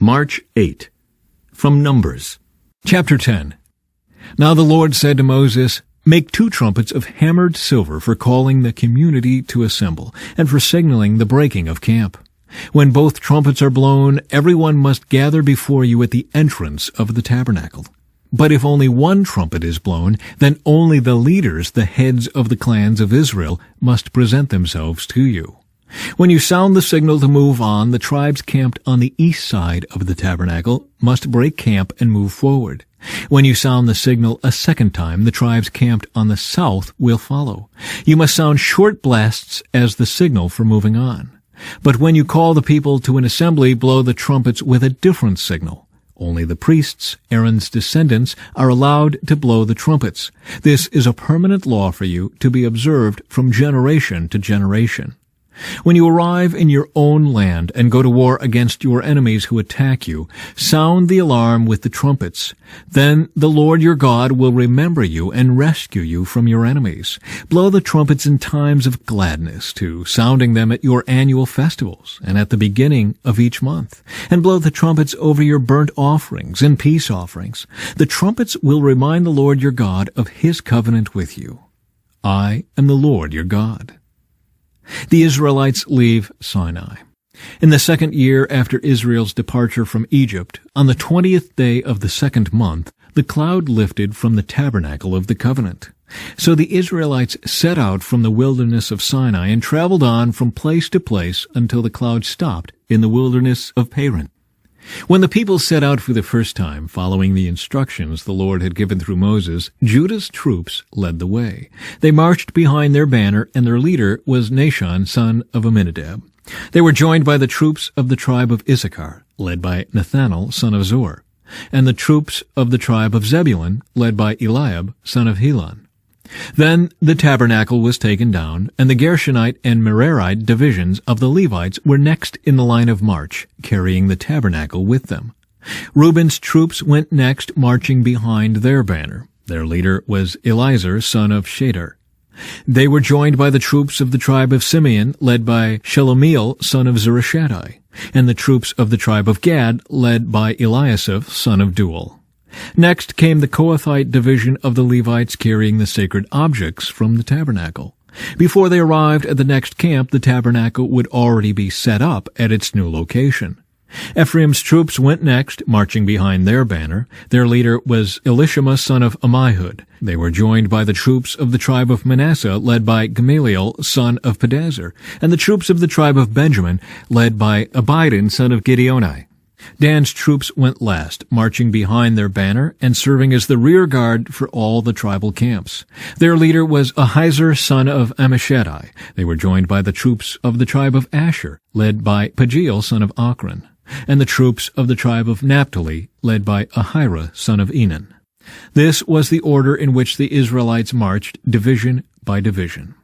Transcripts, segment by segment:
March 8. From Numbers. Chapter 10. Now the Lord said to Moses, "Make 2 trumpets of hammered silver for calling the community to assemble, and for signaling the breaking of camp. When both trumpets are blown, everyone must gather before you at the entrance of the tabernacle. But if only 1 trumpet is blown, then only the leaders, the heads of the clans of Israel, must present themselves to you. When you sound the signal to move on, the tribes camped on the east side of the tabernacle must break camp and move forward. When you sound the signal a second time, the tribes camped on the south will follow. You must sound short blasts as the signal for moving on. But when you call the people to an assembly, blow the trumpets with a different signal. Only the priests, Aaron's descendants, are allowed to blow the trumpets. This is a permanent law for you to be observed from generation to generation. When you arrive in your own land and go to war against your enemies who attack you, sound the alarm with the trumpets. Then the Lord your God will remember you and rescue you from your enemies. Blow the trumpets in times of gladness, too, sounding them at your annual festivals and at the beginning of each month. And blow the trumpets over your burnt offerings and peace offerings. The trumpets will remind the Lord your God of his covenant with you. I am the Lord your God." The Israelites leave Sinai. In the 2nd year after Israel's departure from Egypt, on the 20th day of the 2nd month, the cloud lifted from the tabernacle of the covenant. So the Israelites set out from the wilderness of Sinai and traveled on from place to place until the cloud stopped in the wilderness of Paran. When the people set out for the first time, following the instructions the Lord had given through Moses, Judah's troops led the way. They marched behind their banner, and their leader was Nahshon, son of Amminadab. They were joined by the troops of the tribe of Issachar, led by Nathanael, son of Zor, and the troops of the tribe of Zebulun, led by Eliab, son of Helon. Then the tabernacle was taken down, and the Gershonite and Merarite divisions of the Levites were next in the line of march, carrying the tabernacle with them. Reuben's troops went next, marching behind their banner. Their leader was Eliezer, son of Shedar. They were joined by the troops of the tribe of Simeon, led by Shelomiel, son of Zurishaddai, and the troops of the tribe of Gad, led by Eliasaph, son of Duel. Next came the Kohathite division of the Levites carrying the sacred objects from the tabernacle. Before they arrived at the next camp, the tabernacle would already be set up at its new location. Ephraim's troops went next, marching behind their banner. Their leader was Elishama, son of Ammihud. They were joined by the troops of the tribe of Manasseh, led by Gamaliel, son of Pedazur, and the troops of the tribe of Benjamin, led by Abidan, son of Gideoni. Dan's troops went last, marching behind their banner and serving as the rear guard for all the tribal camps. Their leader was Ahiezer, son of Ammishaddai. They were joined by the troops of the tribe of Asher, led by Pagiel, son of Ochran, and the troops of the tribe of Naphtali, led by Ahira, son of Enan. This was the order in which the Israelites marched, division by division.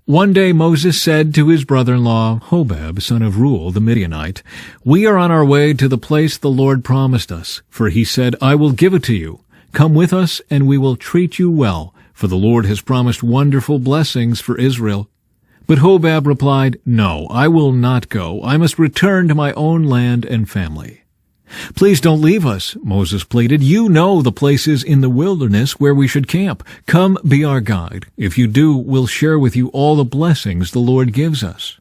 One day Moses said to his brother-in-law, Hobab, son of Reuel the Midianite, "We are on our way to the place the Lord promised us, for he said, 'I will give it to you. Come with us, and we will treat you well, for the Lord has promised wonderful blessings for Israel.' But Hobab replied, 'No, I will not go. I must return to my own land and family.' 'Please don't leave us,' Moses pleaded. 'You know the places in the wilderness where we should camp. Come, be our guide. If you do, we'll share with you all the blessings the Lord gives us.'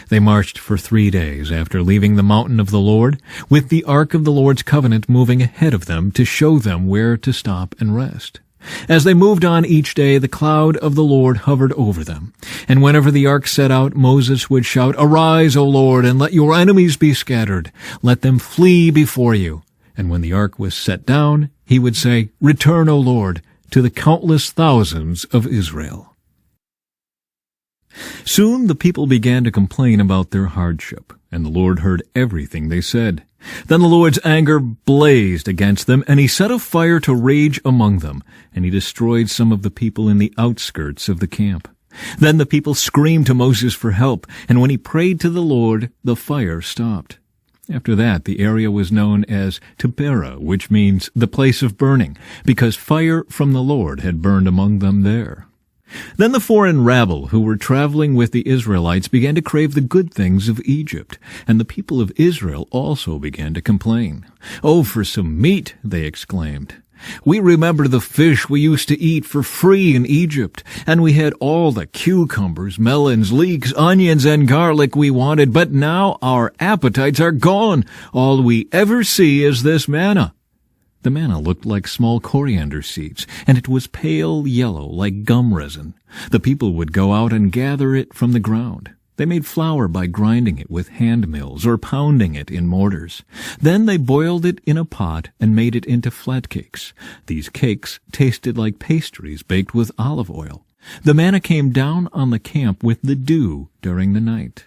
They marched for 3 days after leaving the mountain of the Lord, with the ark of the Lord's covenant moving ahead of them to show them where to stop and rest. As they moved on each day, the cloud of the Lord hovered over them. And whenever the ark set out, Moses would shout, 'Arise, O Lord, and let your enemies be scattered. Let them flee before you.' And when the ark was set down, he would say, 'Return, O Lord, to the countless thousands of Israel.'" Soon the people began to complain about their hardship, and the Lord heard everything they said. Then the Lord's anger blazed against them, and he set a fire to rage among them, and he destroyed some of the people in the outskirts of the camp. Then the people screamed to Moses for help, and when he prayed to the Lord, the fire stopped. After that, the area was known as Taberah, which means the place of burning, because fire from the Lord had burned among them there. Then the foreign rabble who were traveling with the Israelites began to crave the good things of Egypt, and the people of Israel also began to complain. "Oh, for some meat," they exclaimed. "We remember the fish we used to eat for free in Egypt, and we had all the cucumbers, melons, leeks, onions, and garlic we wanted, but now our appetites are gone. All we ever see is this manna." The manna looked like small coriander seeds, and it was pale yellow like gum resin. The people would go out and gather it from the ground. They made flour by grinding it with hand mills or pounding it in mortars. Then they boiled it in a pot and made it into flat cakes. These cakes tasted like pastries baked with olive oil. The manna came down on the camp with the dew during the night.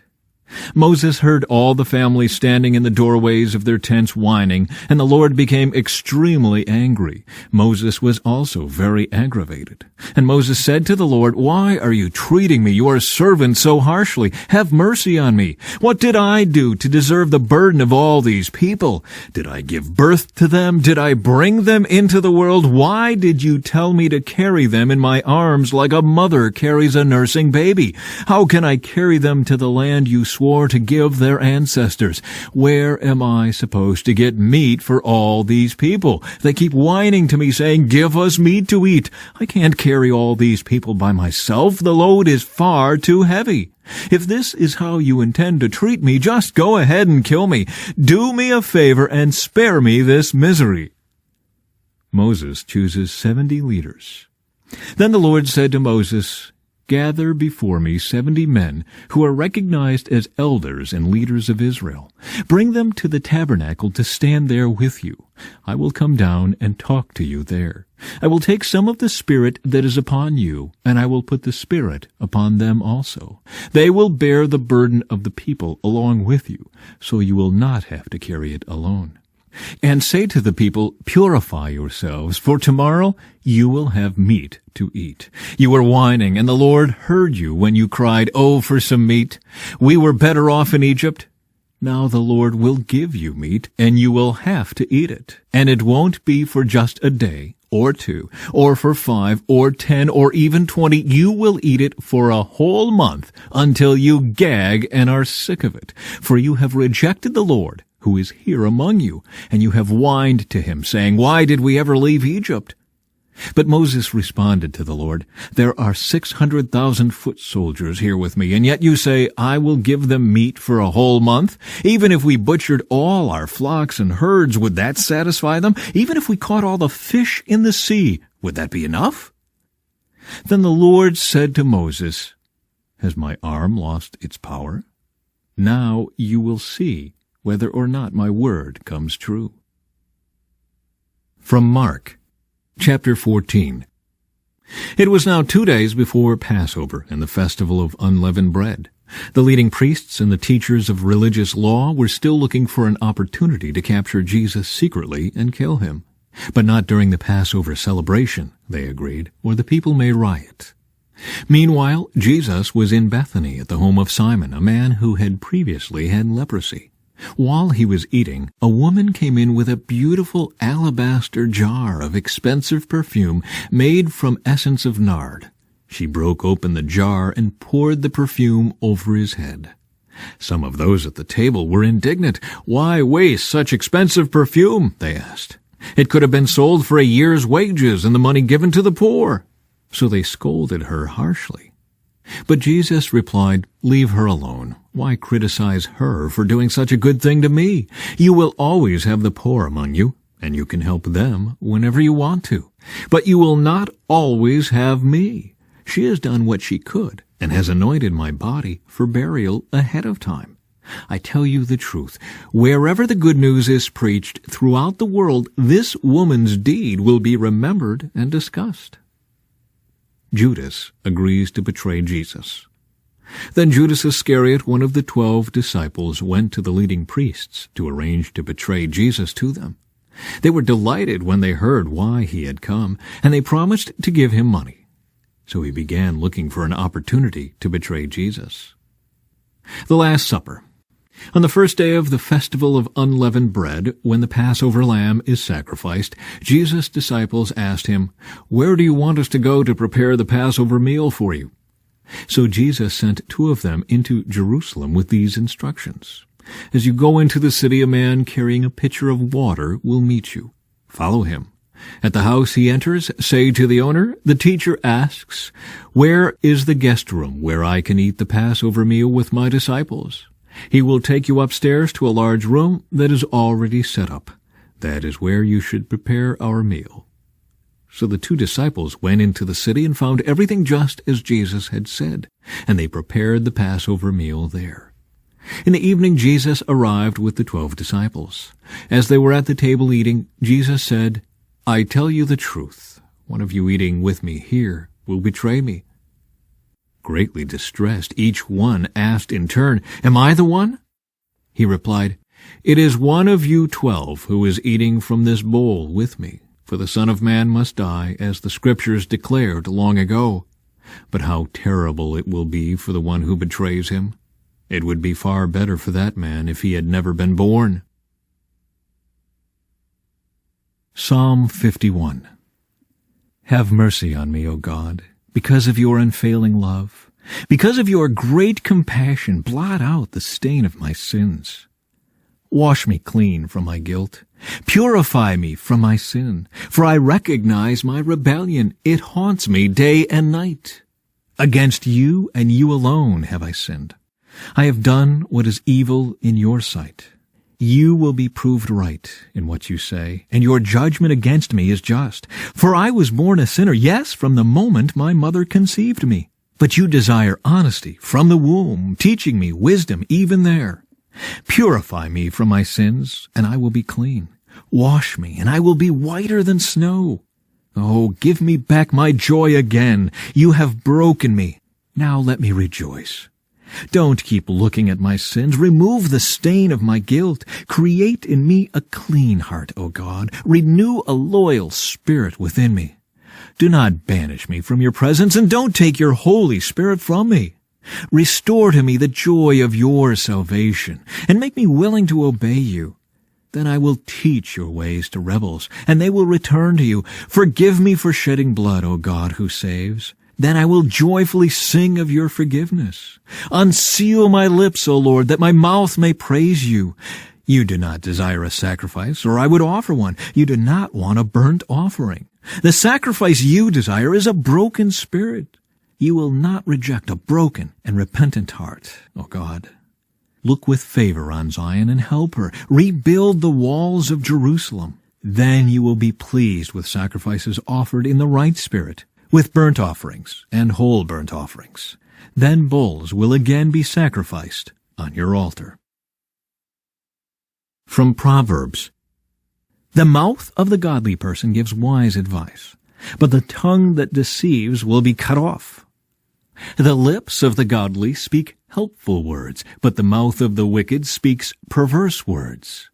Moses heard all the family standing in the doorways of their tents whining, and the Lord became extremely angry. Moses was also very aggravated. And Moses said to the Lord, "Why are you treating me, your servant, so harshly? Have mercy on me. What did I do to deserve the burden of all these people? Did I give birth to them? Did I bring them into the world? Why did you tell me to carry them in my arms like a mother carries a nursing baby? How can I carry them to the land you swore to give their ancestors? Where am I supposed to get meat for all these people? They keep whining to me, saying, 'Give us meat to eat.' I can't carry all these people by myself. The load is far too heavy. If this is how you intend to treat me, just go ahead and kill me. Do me a favor and spare me this misery." Moses chooses 70 leaders. Then the Lord said to Moses, "Gather before me 70 men who are recognized as elders and leaders of Israel. Bring them to the tabernacle to stand there with you. I will come down and talk to you there. I will take some of the Spirit that is upon you, and I will put the Spirit upon them also. They will bear the burden of the people along with you, so you will not have to carry it alone. And say to the people, 'Purify yourselves, for tomorrow you will have meat to eat.' You were whining, and the Lord heard you when you cried, 'Oh, for some meat! We were better off in Egypt.' Now the Lord will give you meat, and you will have to eat it. And it won't be for just a day, or 2, or for 5, or 10, or even 20. You will eat it for a whole month until you gag and are sick of it. For you have rejected the Lord, who is here among you, and you have whined to him, saying, 'Why did we ever leave Egypt?' But Moses responded to the Lord, 'There are 600,000 foot soldiers here with me, and yet you say, I will give them meat for a whole month? Even if we butchered all our flocks and herds, would that satisfy them? Even if we caught all the fish in the sea, would that be enough?' Then the Lord said to Moses, 'Has my arm lost its power? Now you will see whether or not my word comes true.'" From Mark, chapter 14. It was now 2 days before Passover and the festival of unleavened bread. The leading priests and the teachers of religious law were still looking for an opportunity to capture Jesus secretly and kill him. But not during the Passover celebration, they agreed, or the people may riot. Meanwhile, Jesus was in Bethany at the home of Simon, a man who had previously had leprosy. While he was eating, a woman came in with a beautiful alabaster jar of expensive perfume made from essence of nard. She broke open the jar and poured the perfume over his head. Some of those at the table were indignant. "Why waste such expensive perfume?" they asked. "It could have been sold for a year's wages and the money given to the poor." So they scolded her harshly. But Jesus replied, "Leave her alone. Why criticize her for doing such a good thing to me? You will always have the poor among you, and you can help them whenever you want to. But you will not always have me. She has done what she could, and has anointed my body for burial ahead of time. I tell you the truth, wherever the good news is preached throughout the world, this woman's deed will be remembered and discussed." Judas agrees to betray Jesus. Then Judas Iscariot, one of the 12 disciples, went to the leading priests to arrange to betray Jesus to them. They were delighted when they heard why he had come, and they promised to give him money. So he began looking for an opportunity to betray Jesus. The Last Supper. On the first day of the festival of unleavened bread, when the Passover lamb is sacrificed, Jesus' disciples asked him, "Where do you want us to go to prepare the Passover meal for you?" So Jesus sent 2 of them into Jerusalem with these instructions. "As you go into the city, a man carrying a pitcher of water will meet you. Follow him. At the house he enters, say to the owner, 'The teacher asks, where is the guest room where I can eat the Passover meal with my disciples?' He will take you upstairs to a large room that is already set up. That is where you should prepare our meal." So the 2 disciples went into the city and found everything just as Jesus had said, and they prepared the Passover meal there. In the evening Jesus arrived with the 12 disciples. As they were at the table eating, Jesus said, "I tell you the truth, one of you eating with me here will betray me." Greatly distressed, each one asked in turn, "Am I the one?" He replied, "It is one of you 12 who is eating from this bowl with me. For the Son of Man must die, as the Scriptures declared long ago. But how terrible it will be for the one who betrays him. It would be far better for that man if he had never been born." Psalm 51. Have mercy on me, O God, because of your unfailing love. Because of your great compassion, blot out the stain of my sins. Wash me clean from my guilt. Purify me from my sin. For I recognize my rebellion. It haunts me day and night. Against you and you alone have I sinned. I have done what is evil in your sight. You will be proved right in what you say, and your judgment against me is just. For I was born a sinner, yes, from the moment my mother conceived me. But you desire honesty from the womb, teaching me wisdom even there. Purify me from my sins, and I will be clean. Wash me, and I will be whiter than snow. Oh, give me back my joy again. You have broken me. Now let me rejoice. Don't keep looking at my sins. Remove the stain of my guilt. Create in me a clean heart, O God. Renew a loyal spirit within me. Do not banish me from your presence, and don't take your Holy Spirit from me. Restore to me the joy of your salvation, and make me willing to obey you. Then I will teach your ways to rebels, and they will return to you. Forgive me for shedding blood, O God, who saves. Then I will joyfully sing of your forgiveness. Unseal my lips, O Lord, that my mouth may praise you. You do not desire a sacrifice, or I would offer one. You do not want a burnt offering. The sacrifice you desire is a broken spirit. You will not reject a broken and repentant heart, O God. Look with favor on Zion and help her. Rebuild the walls of Jerusalem. Then you will be pleased with sacrifices offered in the right spirit, with burnt offerings and whole burnt offerings. Then bulls will again be sacrificed on your altar. From Proverbs. The mouth of the godly person gives wise advice, but the tongue that deceives will be cut off. The lips of the godly speak helpful words, but the mouth of the wicked speaks perverse words.